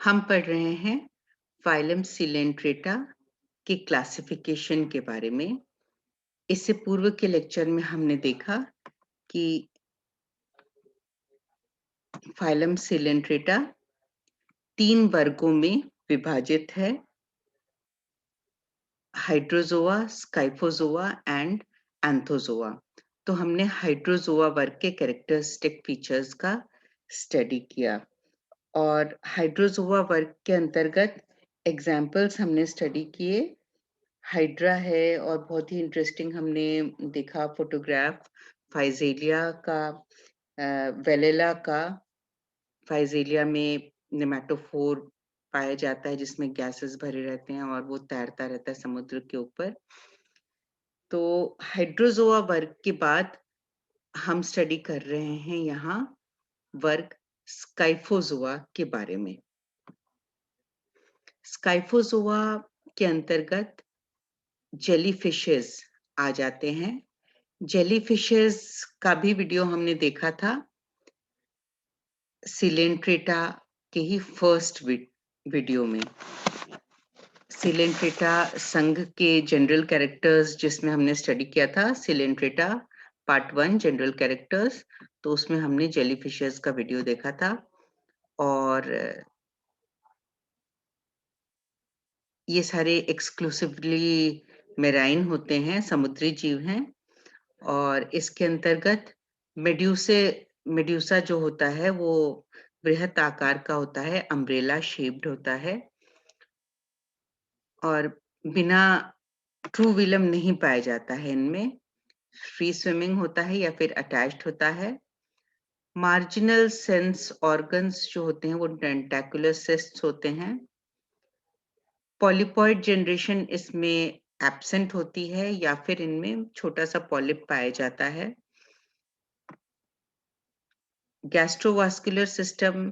हम पढ़ रहे हैं फाइलम सिलेंट्रेटा के क्लासिफिकेशन के बारे में। इससे पूर्व के लेक्चर में हमने देखा कि फाइलम सिलेंट्रेटा 3 वर्गों में विभाजित है: हाइड्रोजोआ, स्काइफोजोआ एंड एंथोजोआ। तो हमने हाइड्रोजोआ वर्ग के कैरेक्टरिस्टिक फीचर्स का स्टडी किया और हाइड्रोजोआ वर्ग के अंतर्गत एग्जाम्पल्स हमने स्टडी किए। हाइड्रा है और बहुत ही इंटरेस्टिंग हमने देखा फोटोग्राफ फाइजेलिया का, वेलेला का। फाइजेलिया में नेमेटोफोर पाया जाता है जिसमें गैसेस भरे रहते हैं और वो तैरता रहता है समुद्र के ऊपर। तो हाइड्रोजोआ वर्ग के बाद हम स्टडी कर रहे हैं यहाँ वर्ग स्काइफोजोआ के बारे में। स्काइफोजोआ के अंतर्गत जेलीफिशेस आ जाते हैं। जेलीफिशेस का भी वीडियो हमने देखा था सिलेंट्रेटा के ही फर्स्ट वीडियो में। सिलेंट्रेटा संघ के जनरल कैरेक्टर्स जिसमें हमने स्टडी किया था, सिलेंट्रेटा पार्ट 1 जनरल कैरेक्टर्स, तो उसमें हमने जेलीफिशेस का वीडियो देखा था। और ये सारे एक्सक्लूसिवली मेराइन होते हैं, समुद्री जीव हैं। और इसके अंतर्गत मेड्यूसा जो होता है वो बृहत आकार का होता है, अम्ब्रेला शेप्ड होता है और बिना ट्रू विलम नहीं पाया जाता है इनमें। फ्री स्विमिंग होता है या फिर अटैच्ड होता है। मार्जिनल सेंस ऑर्गन्स जो होते हैं वो टेंटाकुलर सिस्ट्स होते हैं। पॉलीपॉइड जनरेशन इसमें एब्सेंट होती है या फिर इनमें छोटा सा पॉलिप पाया जाता है। गैस्ट्रोवास्कुलर सिस्टम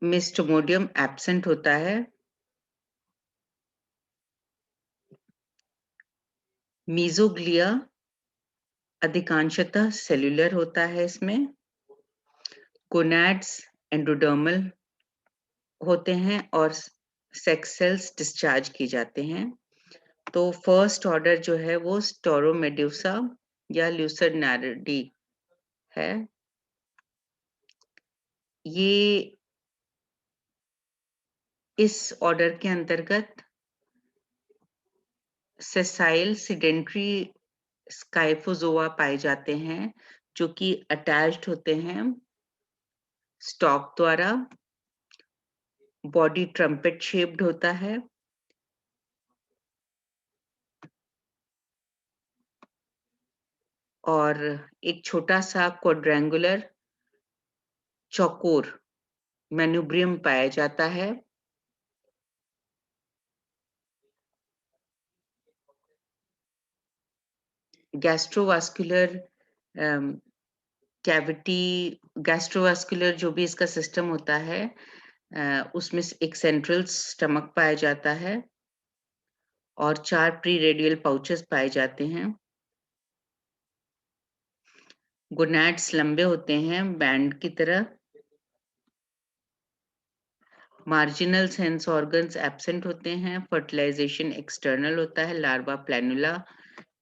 में स्टोमोडियम एब्सेंट होता है। मीजोग्लिया अधिकांशतः सेल्यूलर होता है इसमें। गोनैड्स एंडोडर्मल होते हैं और सेक्स सेल्स डिस्चार्ज किए जाते हैं। तो फर्स्ट ऑर्डर जो है वो स्टोरोमेड्यूसा या ल्यूसर्नारिडी है। ये इस ऑर्डर के अंतर्गत सेसाइल सिडेंट्री स्काइफोजोआ पाए जाते हैं जो कि अटैच्ड होते हैं स्टॉक द्वारा। बॉडी ट्रम्पेट शेप्ड होता है और एक छोटा सा क्वाड्रेंगुलर चौकोर मैन्युब्रियम पाया जाता है। गैस्ट्रोवास्कुलर कैविटी, गैस्ट्रोवास्कुलर जो भी इसका सिस्टम होता है उसमें एक सेंट्रल स्टमक पाया जाता है और 4 प्री रेडियल पाउचेस पाए जाते हैं। गोनैड्स लंबे होते हैं बैंड की तरह। मार्जिनल सेंस ऑर्गन्स एब्सेंट होते हैं। फर्टिलाइजेशन एक्सटर्नल होता है। लार्वा प्लैनुला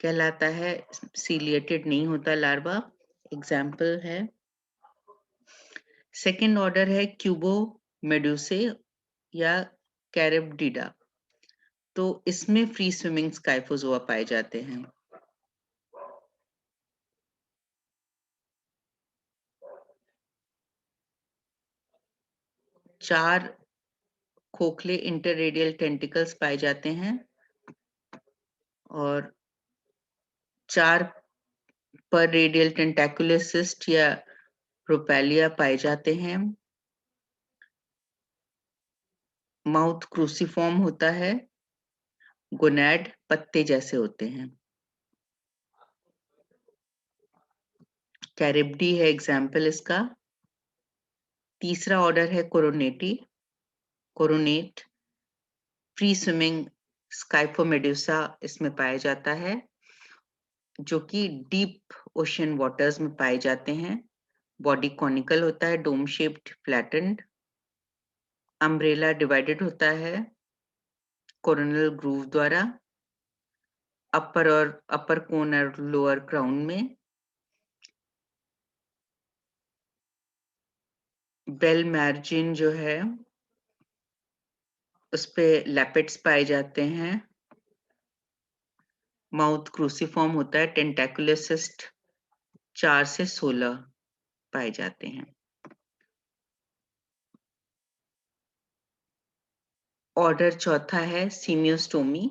कहलाता है, सीलिएटेड नहीं होता लार्वा। एग्जाम्पल है। सेकेंड ऑर्डर है क्यूबो मेडुसे या कैरेब्डिडा। तो इसमें फ्री स्विमिंग स्काइफोजोआ पाए जाते हैं। चार खोखले इंटररेडियल टेंटिकल्स पाए जाते हैं और 4 पर रेडियल टेंटाकुलर सिस्ट या प्रोपेलिया पाए जाते हैं। माउथ क्रूसीफॉर्म होता है। गोनैड पत्ते जैसे होते हैं। कैरिब्डी है एग्जाम्पल इसका। तीसरा ऑर्डर है कोरोनेट। फ्री स्विमिंग स्काइफोमेडुसा इसमें पाया जाता है जो कि डीप ओशन वाटर्स में पाए जाते हैं। बॉडी कॉनिकल होता है, dome shaped flattened. Umbrella divided होता है कोरोनल ग्रूव द्वारा, अपर कोन और लोअर क्राउन में। बेल मार्जिन जो है उस पे लैपेट्स पाए जाते हैं। माउथ क्रूसीफॉर्म होता है, टेंटाकुलर सिस्ट 4 से 16 पाए जाते हैं। ऑर्डर चौथा है सीमियोस्टोमी।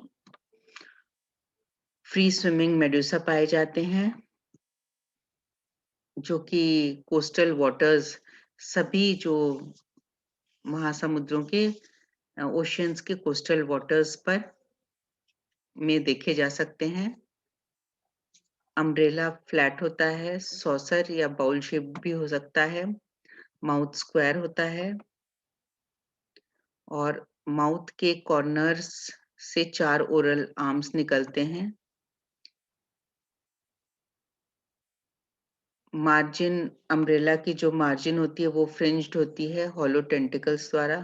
फ्री स्विमिंग मेडुसा पाए जाते हैं जो कि कोस्टल वाटर्स, सभी जो महासमुद्रों के ओशियंस के कोस्टल वाटर्स पर में देखे जा सकते हैं। अम्ब्रेला फ्लैट होता है, सॉसर या बाउल शेप भी हो सकता है, माउथ स्क्वायर होता है और माउथ के कॉर्नर्स से 4 ओरल आर्म्स निकलते हैं। मार्जिन, अम्ब्रेला की जो मार्जिन होती है वो फ्रिंज्ड होती है हॉलो टेंटिकल्स द्वारा।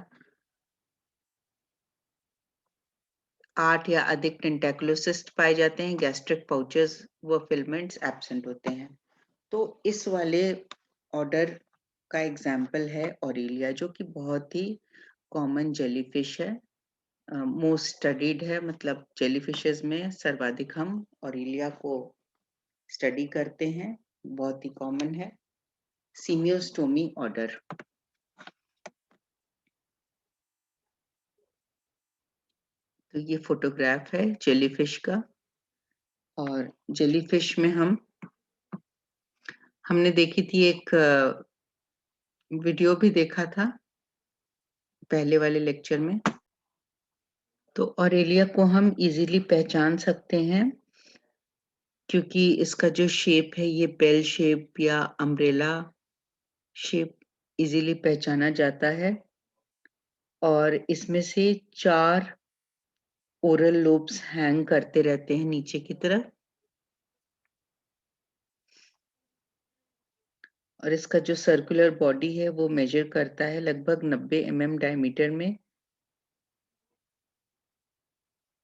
8 या अधिक टेंटाकुलर सिस्ट पाए जाते हैं, गैस्ट्रिक पाउचेस व फिलमेंट्स एब्सेंट होते हैं। तो इस वाले ऑर्डर का एग्जाम्पल है ऑरेलिया, जो कि बहुत ही कॉमन जेलीफिश है, मोस्ट स्टडीड है, मतलब जेलीफिशेस में सर्वाधिक हम ऑरेलिया को स्टडी करते हैं, बहुत ही कॉमन है। सीमियोस्टोमी ऑर्डर। तो ये फोटोग्राफ है जेलीफिश का, और जेलीफिश में हमने देखी थी एक वीडियो भी देखा था पहले वाले लेक्चर में। तो ऑरेलिया को हम इजीली पहचान सकते हैं क्योंकि इसका जो शेप है ये बेल शेप या अम्ब्रेला शेप इजीली पहचाना जाता है, और इसमें से 4 ओरल लोब्स हैंग करते रहते हैं नीचे की तरफ, और इसका जो सर्कुलर बॉडी है वो मेजर करता है लगभग 90 mm डायमीटर में,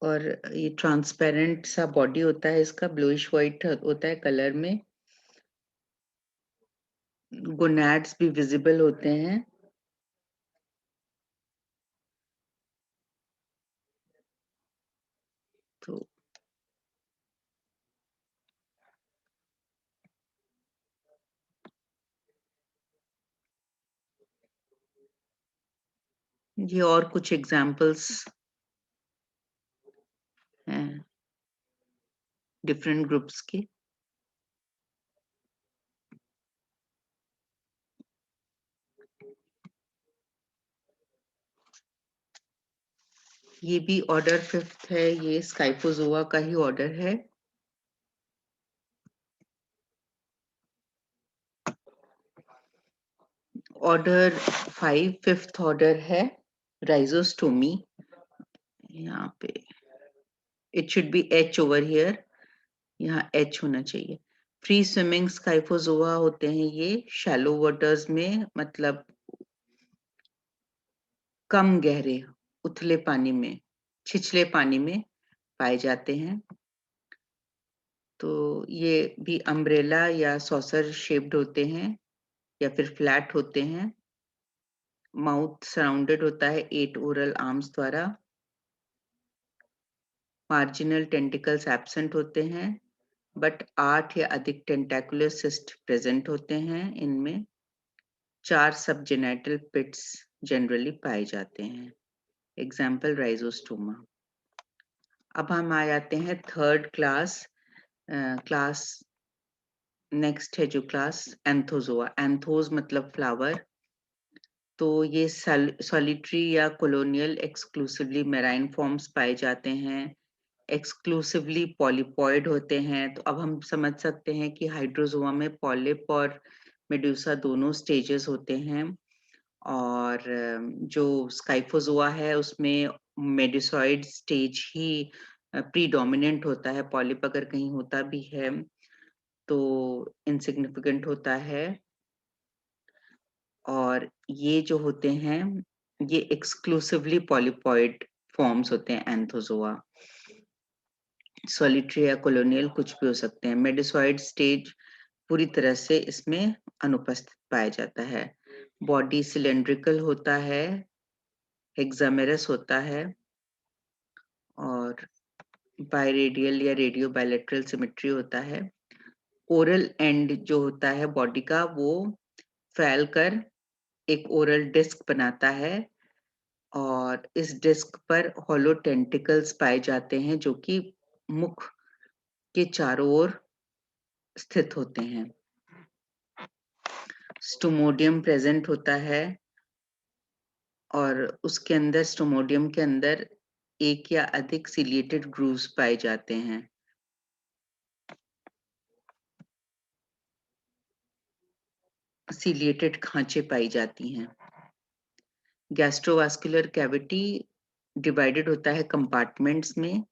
और ये ट्रांसपेरेंट सा बॉडी होता है इसका, ब्लूइश व्हाइट होता है कलर में। गोनैड्स भी विजिबल होते हैं। तो ये और कुछ एग्जांपल्स हैं डिफरेंट ग्रुप्स के। ये भी ऑर्डर 5th है, ये स्काइफोजोआ का ही ऑर्डर है। ऑर्डर 5, 5th ऑर्डर है राइजोस्टोमी। यहाँ पे it should be H over here, यहाँ एच होना चाहिए। फ्री स्विमिंग स्काइफोजोआ होते हैं ये शैलो वाटर्स में, मतलब कम गहरे उथले पानी में, छिछले पानी में पाए जाते हैं। तो ये भी अम्ब्रेला या सॉसर शेप्ड होते हैं या फिर फ्लैट होते हैं। माउथ सराउंडेड होता है 8 ओरल आर्म्स द्वारा। मार्जिनल टेंटिकल्स एब्सेंट होते हैं, बट 8 या अधिक टेंटाकुलर सिस्ट प्रेजेंट होते हैं इनमें। 4 सबजेनाइटल पिट्स जनरली पाए जाते हैं। एग्जाम्पल राइजोस्टोमा। अब हम आ जाते हैं थर्ड क्लास। क्लास नेक्स्ट है जो क्लास एंथोजोआ। एंथोज मतलब फ्लावर। तो ये सॉलिटरी या कॉलोनियल एक्सक्लूसिवली मेराइन फॉर्म्स पाए जाते हैं, एक्सक्लूसिवली पॉलीपॉइड होते हैं। तो अब हम समझ सकते हैं कि हाइड्रोजोआ में पॉलिप और मेडुसा दोनों स्टेजेस होते हैं, और जो स्काइफोजोआ है उसमें मेडुसॉइड स्टेज ही प्रीडोमिनेंट होता है, पॉलिप अगर कहीं होता भी है तो इनसिग्निफिकेंट होता है। और ये जो होते हैं ये एक्सक्लूसिवली पॉलीपॉइड फॉर्म्स होते हैं एंथोजोआ। सॉलिटरी या कॉलोनियल कुछ भी हो सकते हैं। मेडिसॉइड स्टेज पूरी तरह से इसमें अनुपस्थित पाया जाता है। बॉडी सिलेंड्रिकल होता है, हेक्सामेरस होता है और बायरेडियल या रेडियो बायलैटरल सिमेट्री होता है। ओरल एंड जो होता है बॉडी का वो फैल कर एक ओरल डिस्क बनाता है और इस डिस्क पर हॉलो टेंटिकल्स पाए जाते हैं जो कि मुख के चारों ओर स्थित होते हैं। स्टोमोडियम प्रेजेंट होता है और उसके अंदर स्टोमोडियम के अंदर एक या अधिक सिलिएटेड ग्रूव्स पाए जाते हैं। सिलिएटेड खांचे पाई जाती हैं। गैस्ट्रोवास्कुलर कैविटी डिवाइडेड होता है कंपार्टमेंट्स में,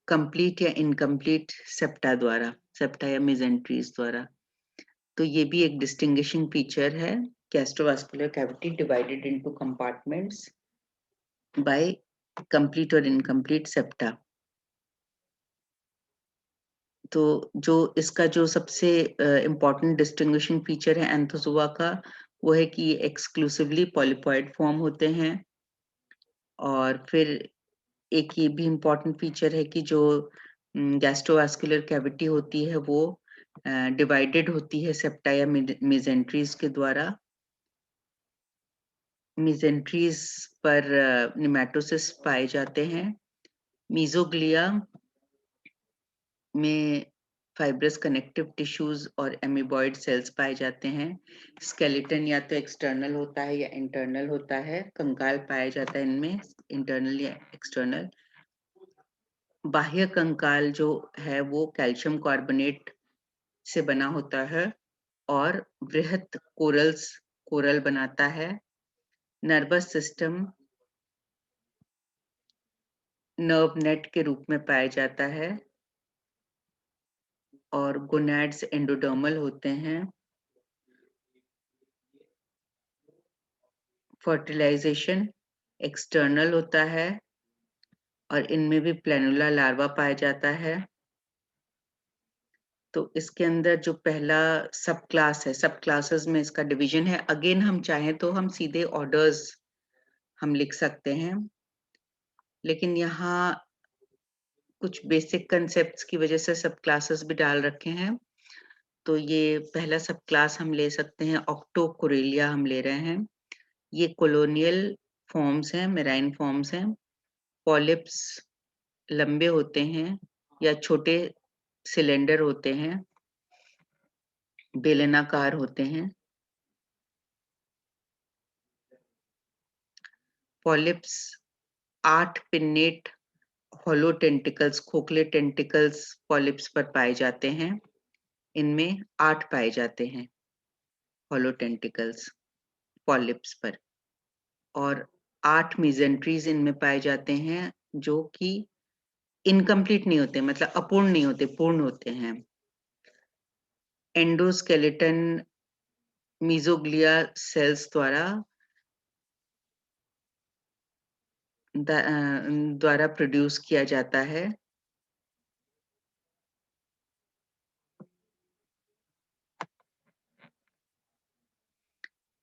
कंप्लीट या इनकम्प्लीट सेप्टा द्वारा, सेप्टा या मेसेंट्रीज द्वारा। तो ये भी एक डिस्टिंग्विशिंग फीचर है। Gastrovascular cavity divided into compartments by complete और इनकम्प्लीट सेप्टा। तो जो इसका जो सबसे इम्पोर्टेंट डिस्टिंग्विशिंग फीचर है एंथोजोआ का, वो है कि ये एक्सक्लूसिवली पॉलीपॉइड फॉर्म होते हैं। और फिर एक ये भी इम्पोर्टेंट फीचर है कि जो गैस्ट्रोवास्कुलर कैविटी होती है वो डिवाइडेड होती है सेप्टा या मेसेंट्रीज के द्वारा। मेसेंट्रीज पर निमेटोसिस पाए जाते हैं। मीजोग्लिया में फाइब्रस कनेक्टिव टिश्यूज और एमीबॉइड सेल्स पाए जाते हैं। स्केलेटन या तो एक्सटर्नल होता है या इंटरनल होता है। कंकाल पाया जाता है इनमें, इंटरनल या एक्सटर्नल। बाह्य कंकाल जो है वो कैल्शियम कार्बोनेट से बना होता है और बृहत कोरल बनाता है। नर्वस सिस्टम नर्व नेट के रूप में पाया जाता है और गोनैड्स एंडोडर्मल होते हैं। फर्टिलाइजेशन एक्सटर्नल होता है और इनमें भी प्लेनुला लार्वा पाया जाता है। तो इसके अंदर जो पहला सब क्लास है, सब क्लासेस में इसका डिवीजन है। अगेन हम चाहें तो हम सीधे ऑर्डर्स हम लिख सकते हैं, लेकिन यहाँ कुछ बेसिक कंसेप्ट्स की वजह से सब क्लासेस भी डाल रखे हैं। तो ये पहला सब क्लास हम ले सकते हैं, ऑक्टोकोरेलिया हम ले रहे हैं। ये कॉलोनियल फॉर्म्स हैं, मेराइन फॉर्म्स हैं। पॉलिप्स लंबे होते हैं या छोटे सिलेंडर होते हैं, बेलनाकार होते हैं। पॉलिप्स 8 पिन्नेट हॉलो टेंटिकल्स, खोखले टेंटिकल्स पॉलिप्स पर पाए जाते हैं। इनमें 8 पाए जाते हैं हॉलो टेंटिकल्स पॉलिप्स पर, और 8 मेसेंट्रीज इनमें पाए जाते हैं जो कि इनकम्प्लीट नहीं होते, मतलब अपूर्ण नहीं होते, पूर्ण होते हैं। एंडोस्केलेटन मीजोग्लिया सेल्स द्वारा प्रोड्यूस किया जाता है।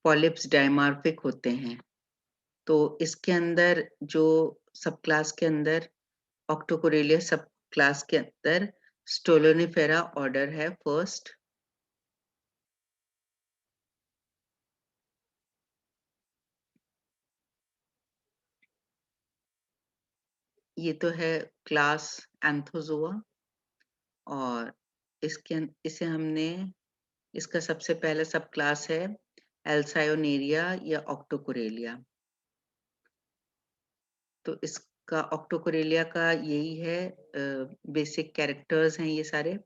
पॉलिप्स डायमॉर्फिक होते हैं। तो इसके अंदर जो सब क्लास के अंदर, ऑक्टोकोरेलिया सब क्लास के अंदर स्टोलोनिफेरा ऑर्डर है फर्स्ट। ये तो है क्लास एंथोजोआ, और इसे हमने, इसका सबसे पहला सब क्लास है एल्सायोनेरिया या ऑक्टोकोरेलिया। तो इसका ऑक्टोकोरेलिया का यही है, बेसिक कैरेक्टर्स हैं ये सारे।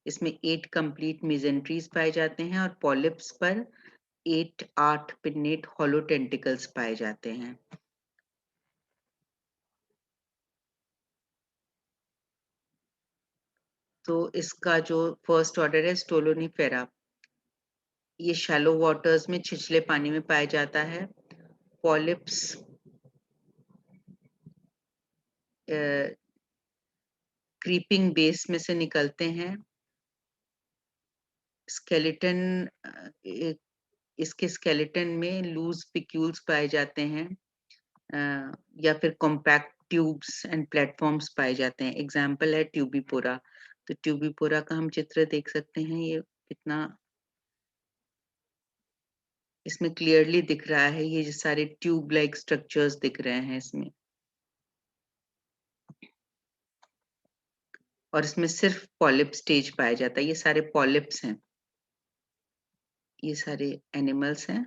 इसमें 8 कंप्लीट मेसेंट्रीज पाए जाते हैं और पॉलिप्स पर 8 पिन्नेट हॉलो टेंटिकल्स पाए जाते हैं। तो इसका जो फर्स्ट ऑर्डर है स्टोलोनिफेरा, ये शैलो वाटर्स में छिछले पानी में पाया जाता है। पॉलिप्स क्रीपिंग बेस में से निकलते हैं। स्केलेटन इसके स्केलेटन में लूज पिक्यूल्स पाए जाते हैं, या फिर कॉम्पैक्ट ट्यूब्स एंड प्लेटफॉर्म्स पाए जाते हैं। एग्जाम्पल है ट्यूबिपोरा। तो ट्यूबिपोरा का हम चित्र देख सकते हैं। ये कितना इसमें क्लियरली दिख रहा है, ये जो सारे ट्यूब लाइक स्ट्रक्चर्स दिख रहे हैं इसमें। और इसमें सिर्फ पॉलिप स्टेज पाया जाता है। ये सारे पॉलिप्स हैं, ये सारे एनिमल्स हैं।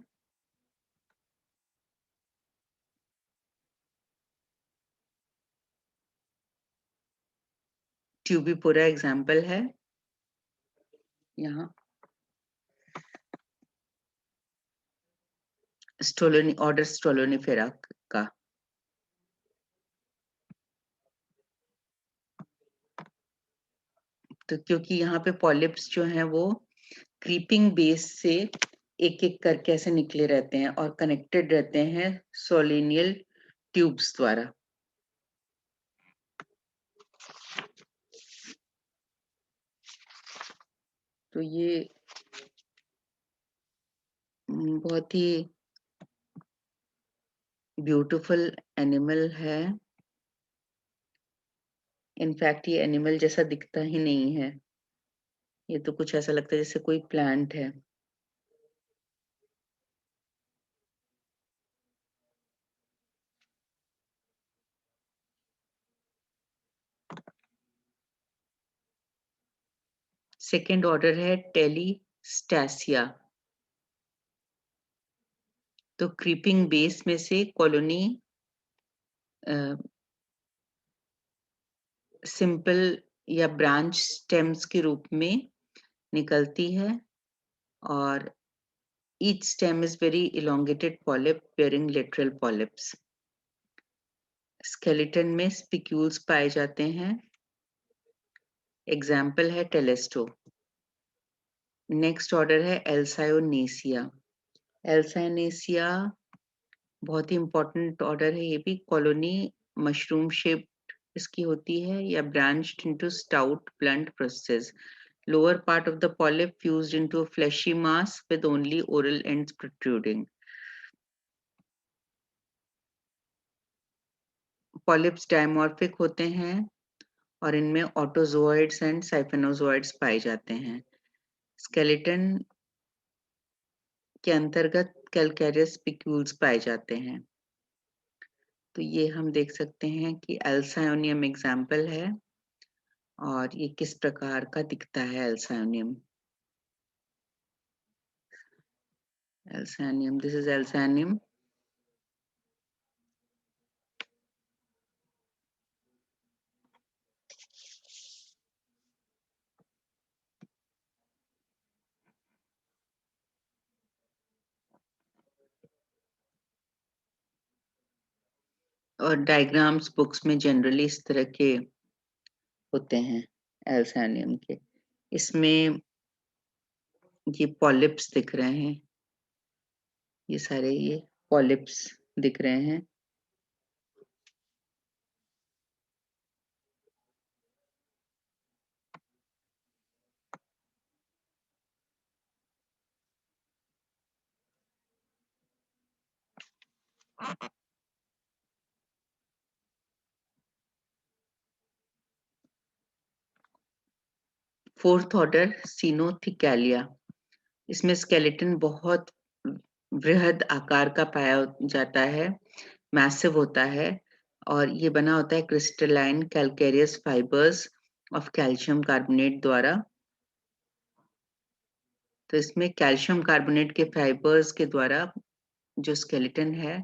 ट्यूबिपोरा एग्जाम्पल है यहाँ। ऑर्डर स्टोलोनिफेरा का। तो क्योंकि यहाँ पे पॉलिप्स जो हैं वो क्रीपिंग बेस से एक एक करके ऐसे निकले रहते हैं और कनेक्टेड रहते हैं सोलिनियल ट्यूब्स द्वारा। तो ये बहुत ही ब्यूटीफुल एनिमल है। इनफैक्ट ये एनिमल जैसा दिखता ही नहीं है, ये तो कुछ ऐसा लगता है जैसे कोई प्लांट है। सेकेंड ऑर्डर है टेलीस्टैसिया। तो क्रीपिंग बेस में से कॉलोनी सिंपल या ब्रांच स्टेम्स के रूप में निकलती है, और each stem is very elongated polyp bearing lateral polyps. Skeleton में स्पिक्यूल्स पाए जाते हैं। एग्जाम्पल है टेलेस्टो। नेक्स्ट ऑर्डर है एल्सायोनेसिया। एल्सायोनेसिया बहुत ही इंपॉर्टेंट ऑर्डर है। ये भी कॉलोनी मशरूम शेप्ड इसकी होती है या branched into stout blunt process. Lower part of the polyp fused into a fleshy mass with only oral ends protruding. Polyps dimorphic होते हैं और इनमें ऑटोजोइड्स एंड साइफेनोजोइड्स पाए जाते हैं। स्केलेटन के अंतर्गत कैलकेरियस स्पिक्यूल्स पाए जाते हैं। तो ये हम देख सकते हैं कि एल्सायोनियम एग्जाम्पल है, और ये किस प्रकार का दिखता है एल्सायोनियम। एल्सायोनियम, दिस इज एल्सायोनियम। और डायग्राम्स बुक्स में जनरली इस तरह के होते हैं एल्सानियम के। इसमें ये पॉलिप्स दिख रहे हैं, ये सारे ये पॉलिप्स दिख रहे हैं। Fourth order coenothecalia. इसमें स्केलेटन बहुत बृहद आकार का पाया जाता है, मैसिव होता है, और ये बना होता है crystalline calcareous fibres of calcium carbonate द्वारा। तो इसमें कैल्शियम कार्बोनेट के फाइबर्स के द्वारा जो स्केलेटन है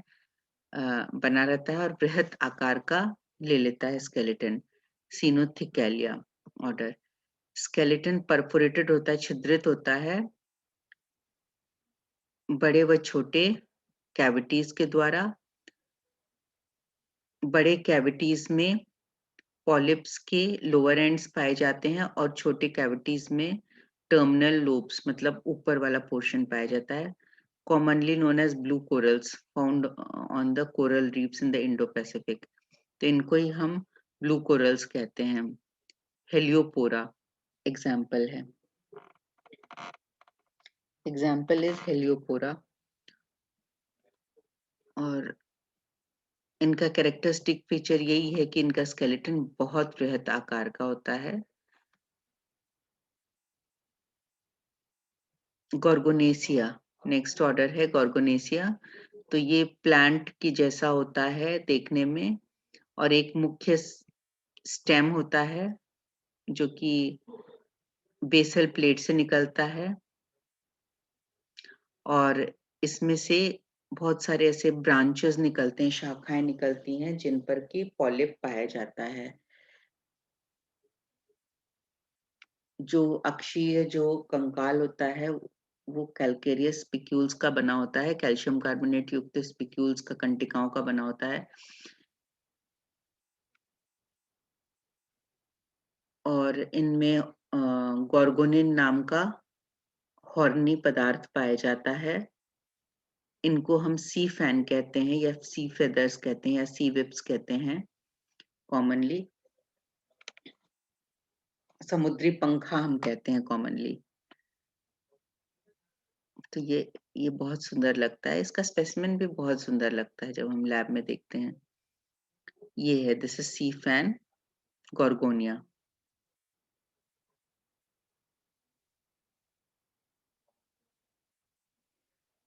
बना रहता है और बृहद आकार का ले लेता है स्केलेटन। सिनोथिकैलिया ऑर्डर। स्केलेटन परफोरेटेड होता है, छिद्रित होता है बड़े व छोटे कैविटीज के द्वारा। बड़े कैविटीज में पॉलिप्स के लोअर एंड्स पाए जाते हैं और छोटे कैविटीज में टर्मिनल लोब्स मतलब ऊपर वाला पोर्शन पाया जाता है, commonly known as blue corals found on the coral reefs in the Indo-Pacific. तो इनको ही हम ब्लू कोरल्स कहते हैं। हेलियोपोरा एग्जाम्पल है, एग्जाम्पल इज हेलियोपोरा। और इनका कैरेक्टरिस्टिक फीचर यही है कि इनका स्केलेटन बहुत बृहत आकार का होता है। गॉर्गोनेसिया नेक्स्ट ऑर्डर है, गॉर्गोनेसिया। तो ये प्लांट की जैसा होता है देखने में, और एक मुख्य स्टेम होता है जो कि बेसल प्लेट से निकलता है, और इसमें से बहुत सारे ऐसे ब्रांचेस निकलते हैं, शाखाएं निकलती हैं जिन पर कि पॉलिप पाया जाता है। जो अक्षीय जो कंकाल होता है वो कैल्केरियस स्पिक्यूल्स का बना होता है, कैल्शियम कार्बोनेट युक्त स्पिक्यूल्स का, कंटिकाओं का बना होता है। और इनमें गॉर्गोनिन नाम का हॉर्नी पदार्थ पाया जाता है। इनको हम सी फैन कहते हैं या सी फेदर्स कहते हैं या सी विप्स कहते हैं कॉमनली। समुद्री पंखा हम कहते हैं कॉमनली। तो ये बहुत सुंदर लगता है, इसका स्पेसिमेन भी बहुत सुंदर लगता है जब हम लैब में देखते हैं। ये है, this is sea fan Gorgonia.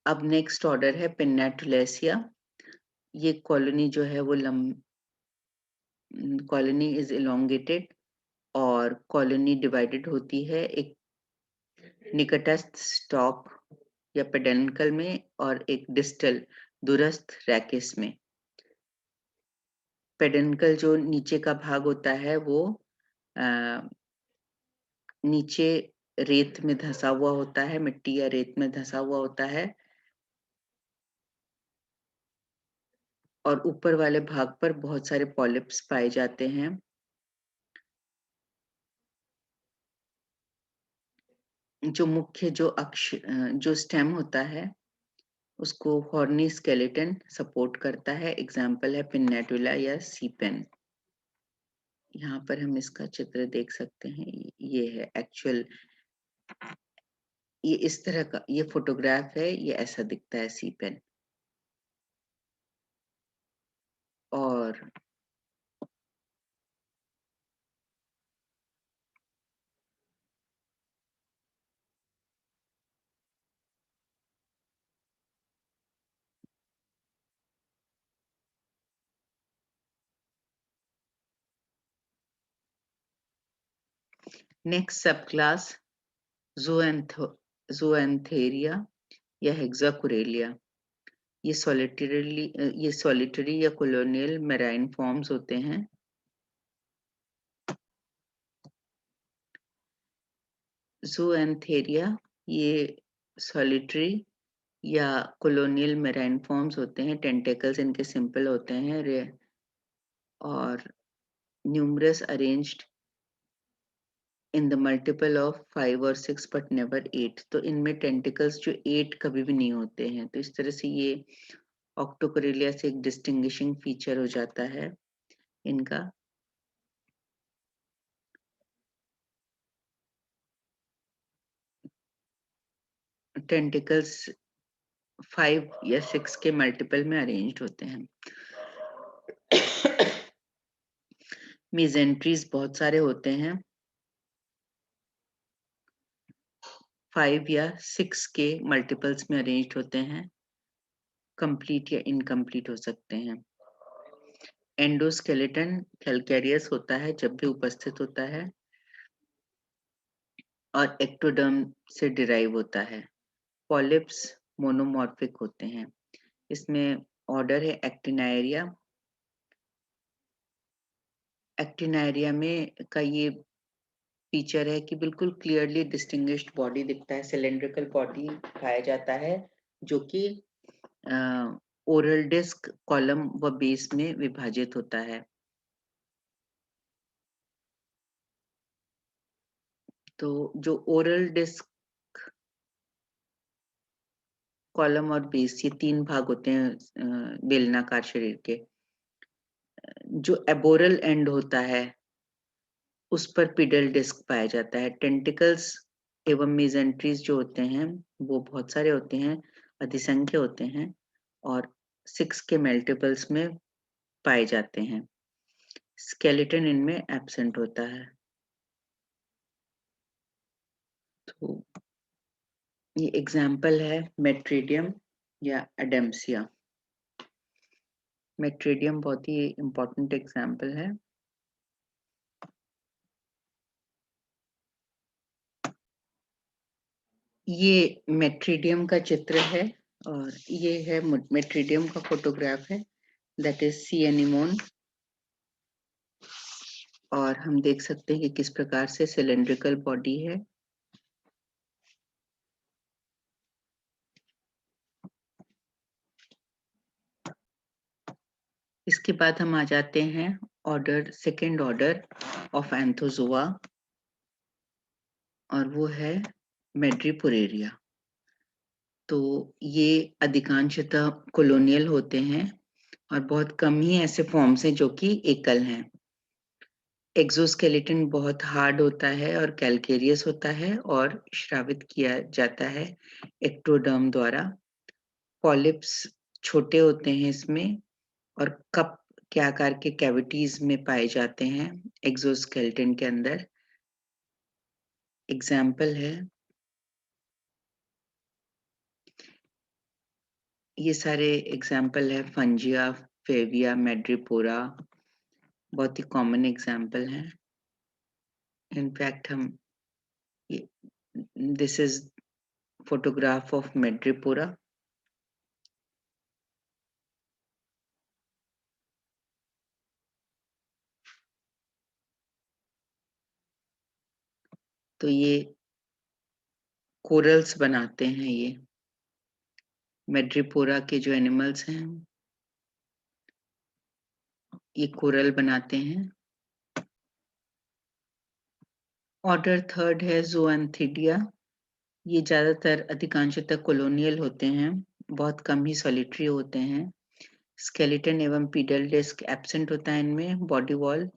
अब नेक्स्ट ऑर्डर है पिन्नेटुलेसिया। ये कॉलोनी जो है वो कॉलोनी इज इलोंगेटेड, और कॉलोनी डिवाइडेड होती है एक निकटस्थ स्टॉक या पेडन्कल में और एक डिस्टल दूरस्थ रैकिस में। पेडन्कल जो नीचे का भाग होता है वो नीचे रेत में धंसा हुआ होता है, मिट्टी या रेत में धंसा हुआ होता है, और ऊपर वाले भाग पर बहुत सारे पॉलिप्स पाए जाते हैं। जो मुख्य जो स्टेम होता है उसको हॉर्नी स्केलेटन सपोर्ट करता है। एग्जाम्पल है पिन्नेटुला या सीपेन। यहाँ पर हम इसका चित्र देख सकते हैं, ये है एक्चुअल, ये इस तरह का ये फोटोग्राफ है, ये ऐसा दिखता है सीपेन। और नेक्स्ट सब क्लास ज़ोएंथेरिया या हेक्साकुरेलिया। ये सॉलिटरी या कॉलोनियल मैराइन फॉर्म्स होते हैं। ज़ोएंथेरिया ये सॉलिटरी या कॉलोनियल मैराइन फॉर्म्स होते हैं। टेंटेकल्स इनके सिंपल होते हैं और numerous arranged in the multiple of 5 और 6 बट नेवर 8। तो इनमें टेंटिकल्स जो 8 कभी भी नहीं होते हैं। तो इस तरह से ये ऑक्टोकोरेलिया से एक डिस्टिंग्विशिंग फीचर हो जाता है इनका। टेंटिकल्स 5 या 6 के मल्टीपल में अरेंज्ड होते हैं। मेसेंट्रीज बहुत सारे होते हैं, 5 या 6 के मल्टीपल्स में अरेंज्ड होते हैं, कंप्लीट या इनकम्प्लीट हो सकते हैं। एंडोस्केलेटन कैल्केरियस होता है जब भी उपस्थित होता है, और एक्टोडर्म से डिराइव होता है। पॉलिप्स मोनोमॉर्फिक होते हैं। इसमें ऑर्डर है एक्टिनायरिया। एक्टिनायरिया में का ये फीचर है कि बिल्कुल क्लियरली डिस्टिंग्विश्ड बॉडी दिखता है, सिलेंड्रिकल बॉडी पाया जाता है जो कि ओरल डिस्क, कॉलम व बेस में विभाजित होता है। तो जो ओरल डिस्क, कॉलम और बेस, ये 3 भाग होते हैं बेलनाकार शरीर के। जो एबोरल एंड होता है उस पर पिडल डिस्क पाया जाता है। टेंटिकल्स एवं मेजेंट्रीज जो होते हैं वो बहुत सारे होते हैं, अधिसंख्य होते हैं और 6 के मल्टीपल्स में पाए जाते हैं। स्केलेटन इनमें एब्सेंट होता है। तो ये एग्जाम्पल है मेट्रीडियम या एडेम्सिया। मेट्रीडियम बहुत ही इम्पोर्टेंट एग्जाम्पल है। ये मेट्रीडियम का चित्र है और ये है मेट्रीडियम का फोटोग्राफ है, दैट इज सी एनिमोन। और हम देख सकते हैं कि किस प्रकार से सिलेंड्रिकल बॉडी है। इसके बाद हम आ जाते हैं order, second order of Anthozoa, और वो है मेड्रीपोरेरिया। तो ये अधिकांशतः कॉलोनियल होते हैं और बहुत कम ही ऐसे फॉर्म्स हैं जो कि एकल हैं। एक्सोस्केलेटन बहुत हार्ड होता है और कैल्केरियस होता है और श्रावित किया जाता है एक्टोडर्म द्वारा। पॉलिप्स छोटे होते हैं इसमें और कप के आकार के कैविटीज में पाए जाते हैं एक्सोस्केलेटन के अंदर। एग्जाम्पल है, ये सारे एग्जाम्पल है फंजिया, फेविया, मेड्रीपोरा, बहुत ही कॉमन एग्जाम्पल हैं। इनफैक्ट हम दिस इज फोटोग्राफ ऑफ मेड्रीपोरा। तो ये कोरल्स बनाते हैं, ये मेड्रीपोरा के जो एनिमल्स हैं ये कोरल बनाते हैं। ऑर्डर थर्ड है ज़ोएंथिडिया। ये ज्यादातर अधिकांशतः कॉलोनियल होते हैं, बहुत कम ही सॉलिटरी होते हैं। स्केलेटन एवं पीडल डिस्क एब्सेंट होता है इनमें। Body wall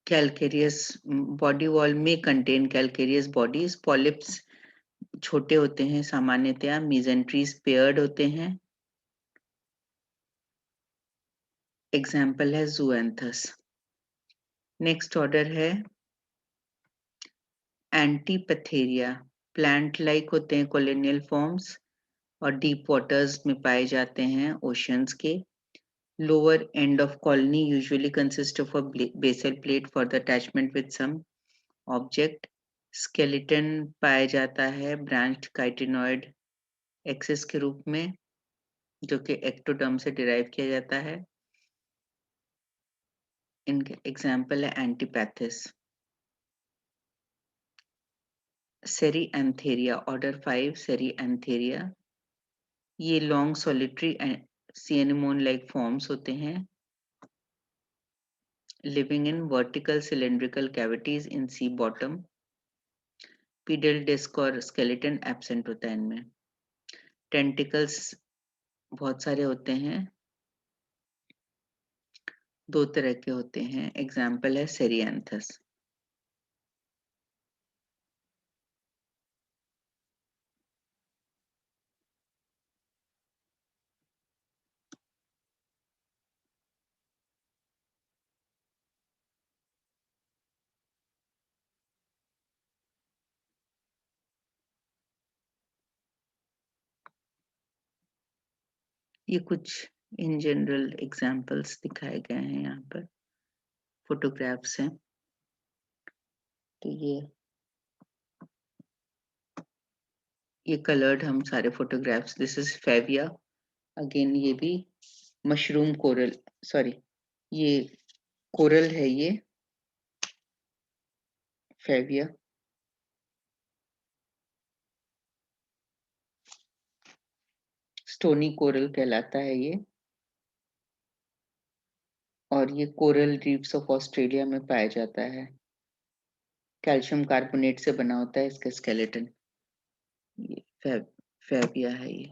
calcareous, body wall में कंटेन कैल्केरियस बॉडीज। पॉलिप्स छोटे होते हैं सामान्यतया। मीजेंट्रीज पेयर्ड होते हैं। एग्जाम्पल है ज़ूएंथस। नेक्स्ट ऑर्डर है एंटीपथेरिया। प्लांट लाइक होते हैं कॉलोनियल फॉर्म्स और डीप वाटर्स में पाए जाते हैं, ओशंस के। Lower end of colony usually consist of a basal plate for the attachment with some object. Skeleton पाया जाता है ब्रांच्ड काइटिनॉइड एक्सिस के रूप में, जो कि एक्टोडर्म से डिराइव किया जाता है। इनके एग्जाम्पल है एंटीपैथिस। सेरीएंथेरिया, ऑर्डर 5 सेरीएंथेरिया। ये लॉन्ग सॉलिटरी सी एनिमोन लाइक फॉर्म्स होते हैं, living in vertical cylindrical cavities in sea bottom. Pedal disc और स्केलेटन एब्सेंट होता है इनमें। टेंटिकल्स बहुत सारे होते हैं, 2 तरह के होते हैं। एग्जाम्पल है सेरियांथस। ये कुछ इन जनरल एग्जाम्पल्स दिखाए गए हैं, यहाँ पर फोटोग्राफ्स हैं। तो ये कलर्ड हम सारे photographs. This is Favia. Again ये भी मशरूम कोरल, सॉरी ये कोरल है, ये फेविया। स्टोनी कोरल कहलाता है ये। और ये कोरल रीफ्स ऑफ ऑस्ट्रेलिया में पाया जाता है। कैल्शियम कार्बोनेट से बना होता है इसका स्केलेटन। ये फैबिया है ये।